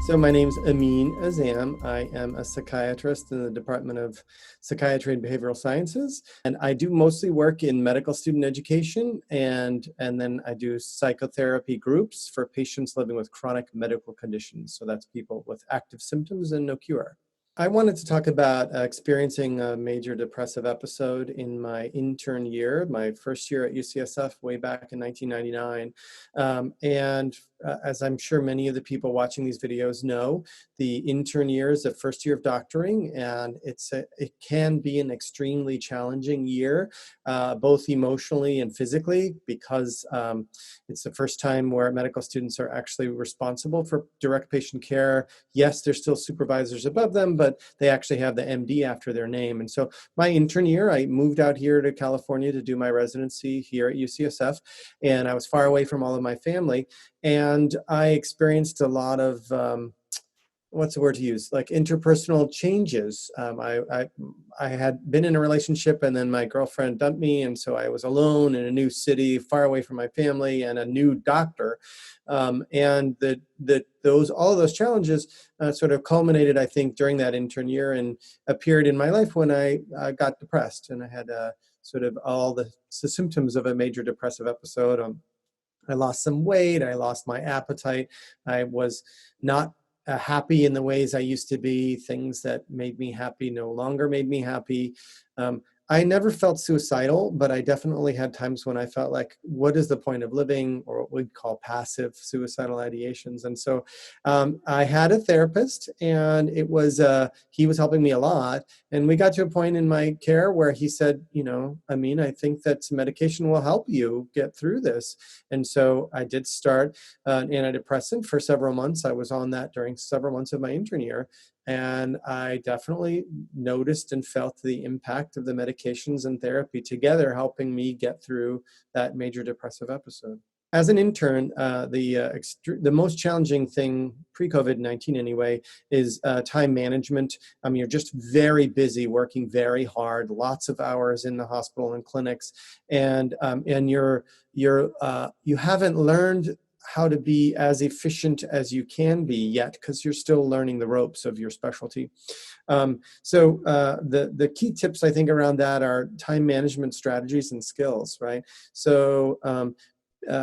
So my name's Amin Azam. I am a psychiatrist in the Department of Psychiatry and Behavioral Sciences, and I do mostly work in medical student education, and then I do psychotherapy groups for patients living with chronic medical conditions. So that's people with active symptoms and no cure. I wanted to talk about experiencing a major depressive episode in my intern year, my first year at UCSF way back in 1999. As I'm sure many of the people watching these videos know, the intern year is the first year of doctoring, and it can be an extremely challenging year, both emotionally and physically, because it's the first time where medical students are actually responsible for direct patient care. Yes, there's still supervisors above them, but they actually have the MD after their name. And so my intern year, I moved out here to California to do my residency here at UCSF, and I was far away from all of my family. And I experienced a lot of, what's the word to use? Like interpersonal changes. I had been in a relationship, and then my girlfriend dumped me, and so I was alone in a new city, far away from my family, and a new doctor. And all of those challenges sort of culminated, I think, during that intern year, and a period in my life when I got depressed, and I had sort of all the symptoms of a major depressive episode. I lost some weight. I lost my appetite. I was not happy in the ways I used to be. Things that made me happy no longer made me happy. I never felt suicidal, but I definitely had times when I felt like, what is the point of living, or what we'd call passive suicidal ideations. And so I had a therapist, and he was helping me a lot. And we got to a point in my care where he said, I mean, I think that some medication will help you get through this. And so I did start an antidepressant for several months. I was on that during several months of my intern year. And I definitely noticed and felt the impact of the medications and therapy together helping me get through that major depressive episode. As an intern, the most challenging thing pre-COVID-19 anyway is time management. You're just very busy, working very hard, lots of hours in the hospital and clinics, and you haven't learned how to be as efficient as you can be yet, because you're still learning the ropes of your specialty. So the key tips I think around that are time management strategies and skills, right? So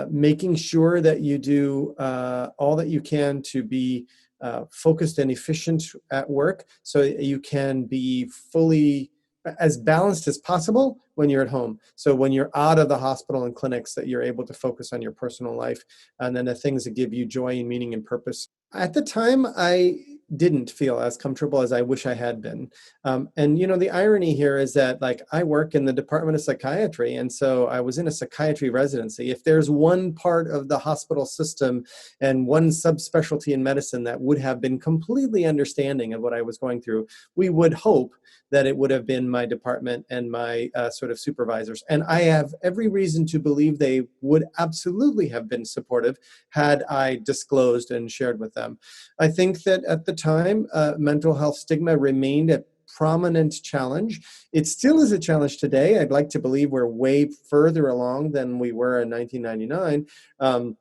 making sure that you do all that you can to be focused and efficient at work, so you can be fully as balanced as possible when you're at home. So when you're out of the hospital and clinics, that you're able to focus on your personal life and then the things that give you joy and meaning and purpose. At the time, I didn't feel as comfortable as I wish I had been. The irony here is that, like, I work in the Department of Psychiatry, and so I was in a psychiatry residency. If there's one part of the hospital system and one subspecialty in medicine that would have been completely understanding of what I was going through, we would hope that it would have been my department and my sort of supervisors. And I have every reason to believe they would absolutely have been supportive had I disclosed and shared with them. I think that at the time, mental health stigma remained a prominent challenge. It still is a challenge today. I'd like to believe we're way further along than we were in 1999.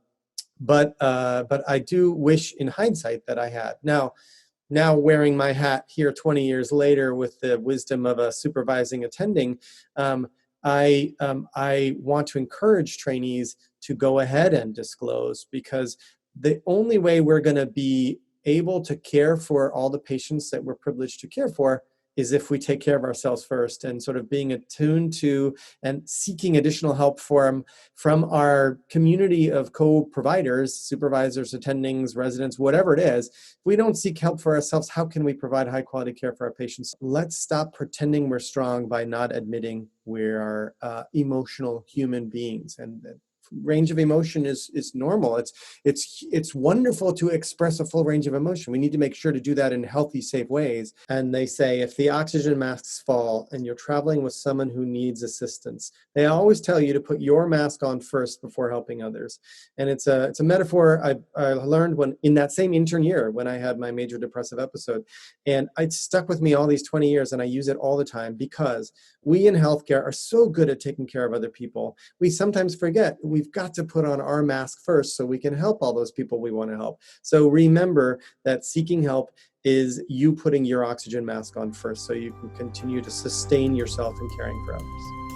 But I do wish in hindsight that I had. Now wearing my hat here 20 years later with the wisdom of a supervising attending, I want to encourage trainees to go ahead and disclose, because the only way we're going to be able to care for all the patients that we're privileged to care for is if we take care of ourselves first, and sort of being attuned to and seeking additional help from our community of co-providers, supervisors, attendings, residents, whatever it is. If we don't seek help for ourselves, how can we provide high quality care for our patients? Let's stop pretending we're strong by not admitting we are emotional human beings. And range of emotion is normal. It's wonderful to express a full range of emotion. We need to make sure to do that in healthy, safe ways. And they say, if the oxygen masks fall and you're traveling with someone who needs assistance, they always tell you to put your mask on first before helping others. And it's a metaphor I learned when in that same intern year when I had my major depressive episode. And it stuck with me all these 20 years, and I use it all the time, because we in healthcare are so good at taking care of other people. We sometimes forget we we've got to put on our mask first so we can help all those people we want to help. So remember that seeking help is you putting your oxygen mask on first so you can continue to sustain yourself and caring for others.